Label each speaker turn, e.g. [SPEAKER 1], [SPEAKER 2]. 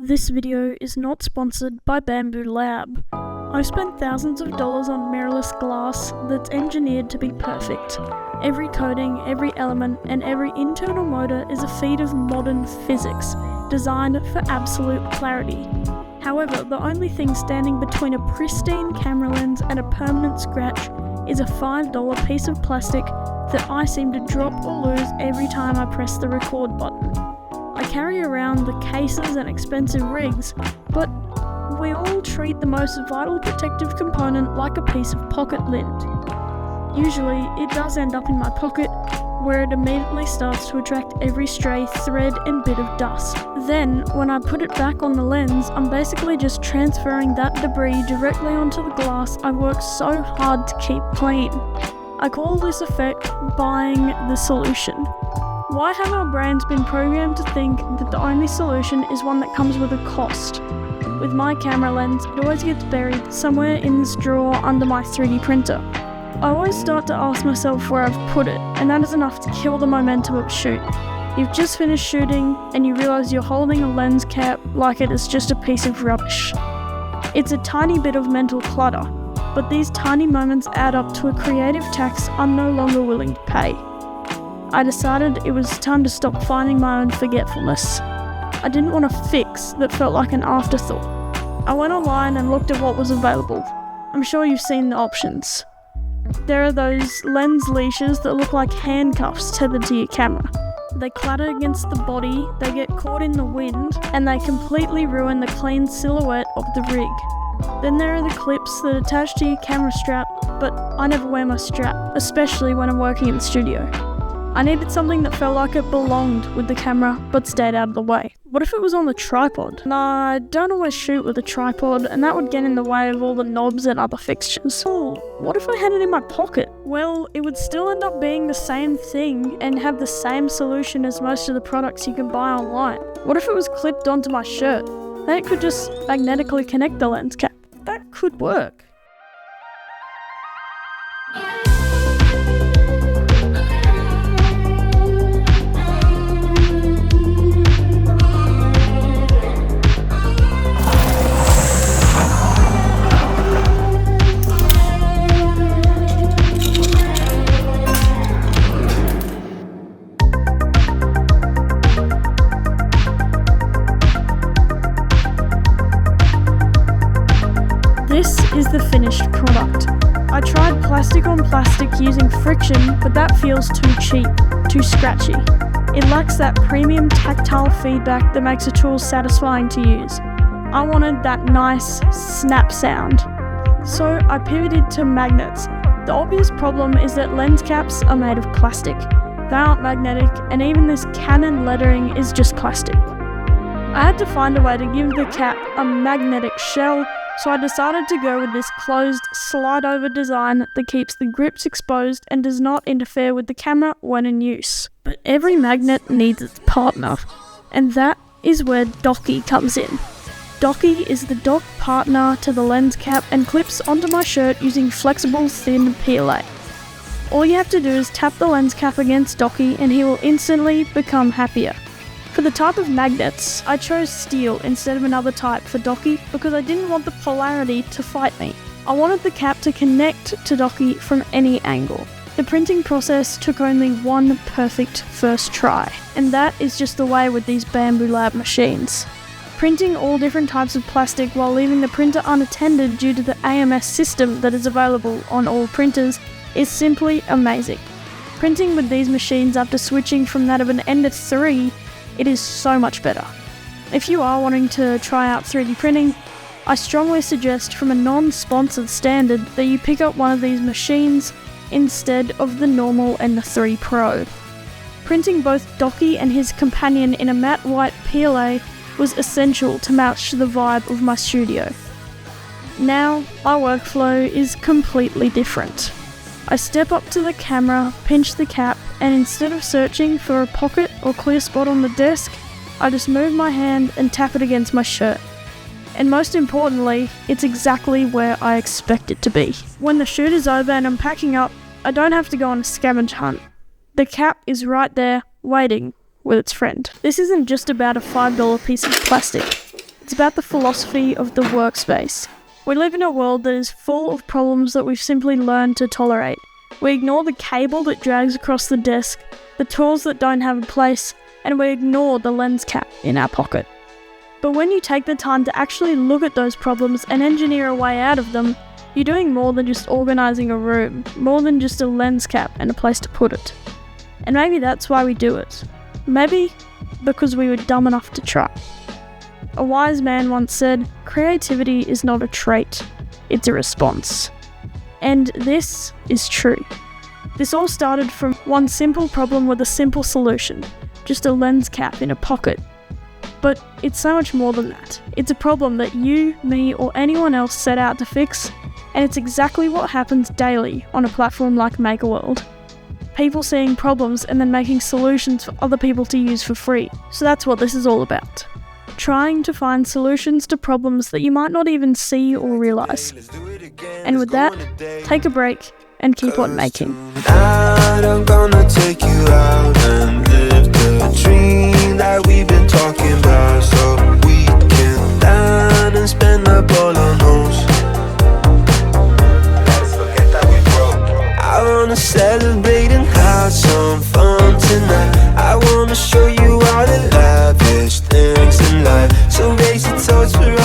[SPEAKER 1] This video is not sponsored by Bambu Lab. I've spent thousands of dollars on mirrorless glass that's engineered to be perfect. Every coating, every element, and every internal motor is a feat of modern physics, designed for absolute clarity. However, the only thing standing between a pristine camera lens and a permanent scratch is a $5 piece of plastic that I seem to drop or lose every time I press the record button. I carry around the cases and expensive rigs, but we all treat the most vital protective component like a piece of pocket lint. Usually, it does end up in my pocket, where it immediately starts to attract every stray thread and bit of dust. Then, when I put it back on the lens, I'm basically just transferring that debris directly onto the glass I worked so hard to keep clean. I call this effect buying the solution. Why have our brains been programmed to think that the only solution is one that comes with a cost? With my camera lens, it always gets buried somewhere in this drawer under my 3D printer. I always start to ask myself where I've put it, and that is enough to kill the momentum of a shoot. You've just finished shooting, and you realise you're holding a lens cap like it is just a piece of rubbish. It's a tiny bit of mental clutter, but these tiny moments add up to a creative tax I'm no longer willing to pay. I decided it was time to stop finding my own forgetfulness. I didn't want a fix that felt like an afterthought. I went online and looked at what was available. I'm sure you've seen the options. There are those lens leashes that look like handcuffs tethered to your camera. They clatter against the body, they get caught in the wind, and they completely ruin the clean silhouette of the rig. Then there are the clips that attach to your camera strap, but I never wear my strap, especially when I'm working in the studio. I needed something that felt like it belonged with the camera, but stayed out of the way. What if it was on the tripod? Nah, I don't always shoot with a tripod, and that would get in the way of all the knobs and other fixtures. Oh, what if I had it in my pocket? Well, it would still end up being the same thing, and have the same solution as most of the products you can buy online. What if it was clipped onto my shirt? Then it could just magnetically connect the lens cap. That could work. This is the finished product. I tried plastic on plastic using friction, but that feels too cheap, too scratchy. It lacks that premium tactile feedback that makes a tool satisfying to use. I wanted that nice snap sound. So I pivoted to magnets. The obvious problem is that lens caps are made of plastic. They aren't magnetic, and even this Canon lettering is just plastic. I had to find a way to give the cap a magnetic shell, so I decided to go with this closed, slide-over design that keeps the grips exposed and does not interfere with the camera when in use. But every magnet needs its partner, and that is where Docky comes in. Docky is the dock partner to the lens cap and clips onto my shirt using flexible, thin PLA. All you have to do is tap the lens cap against Docky and he will instantly become happier. For the type of magnets, I chose steel instead of another type for Docky because I didn't want the polarity to fight me. I wanted the cap to connect to Docky from any angle. The printing process took only one perfect first try, and that is just the way with these Bambu Lab machines. Printing all different types of plastic while leaving the printer unattended due to the AMS system that is available on all printers is simply amazing. Printing with these machines after switching from that of an Ender 3, it is so much better. If you are wanting to try out 3D printing, I strongly suggest from a non-sponsored standard that you pick up one of these machines instead of the normal Ender 3 Pro. Printing both Docky and his companion in a matte white PLA was essential to match the vibe of my studio. Now, my workflow is completely different. I step up to the camera, pinch the cap, and instead of searching for a pocket or clear spot on the desk, I just move my hand and tap it against my shirt. And most importantly, it's exactly where I expect it to be. When the shoot is over and I'm packing up, I don't have to go on a scavenge hunt. The cap is right there, waiting, with its friend. This isn't just about a $5 piece of plastic. It's about the philosophy of the workspace. We live in a world that is full of problems that we've simply learned to tolerate. We ignore the cable that drags across the desk, the tools that don't have a place, and we ignore the lens cap in our pocket. But when you take the time to actually look at those problems and engineer a way out of them, you're doing more than just organising a room, more than just a lens cap and a place to put it. And maybe that's why we do it. Maybe because we were dumb enough to try. A wise man once said, "Creativity is not a trait, it's a response." And this is true. This all started from one simple problem with a simple solution, just a lens cap in a pocket. But it's so much more than that. It's a problem that you, me, or anyone else set out to fix, and it's exactly what happens daily on a platform like MakerWorld. People seeing problems and then making solutions for other people to use for free. So that's what this is all about. Trying to find solutions to problems that you might not even see or realise. And with that, take a break and keep on making.
[SPEAKER 2] Tonight I'm gonna take you out and live the dream that we've been talking about, so we can down and spend up all our nose. I wanna celebrate and have some fun tonight. I wanna show you all the lavish things in life, so raise your toast for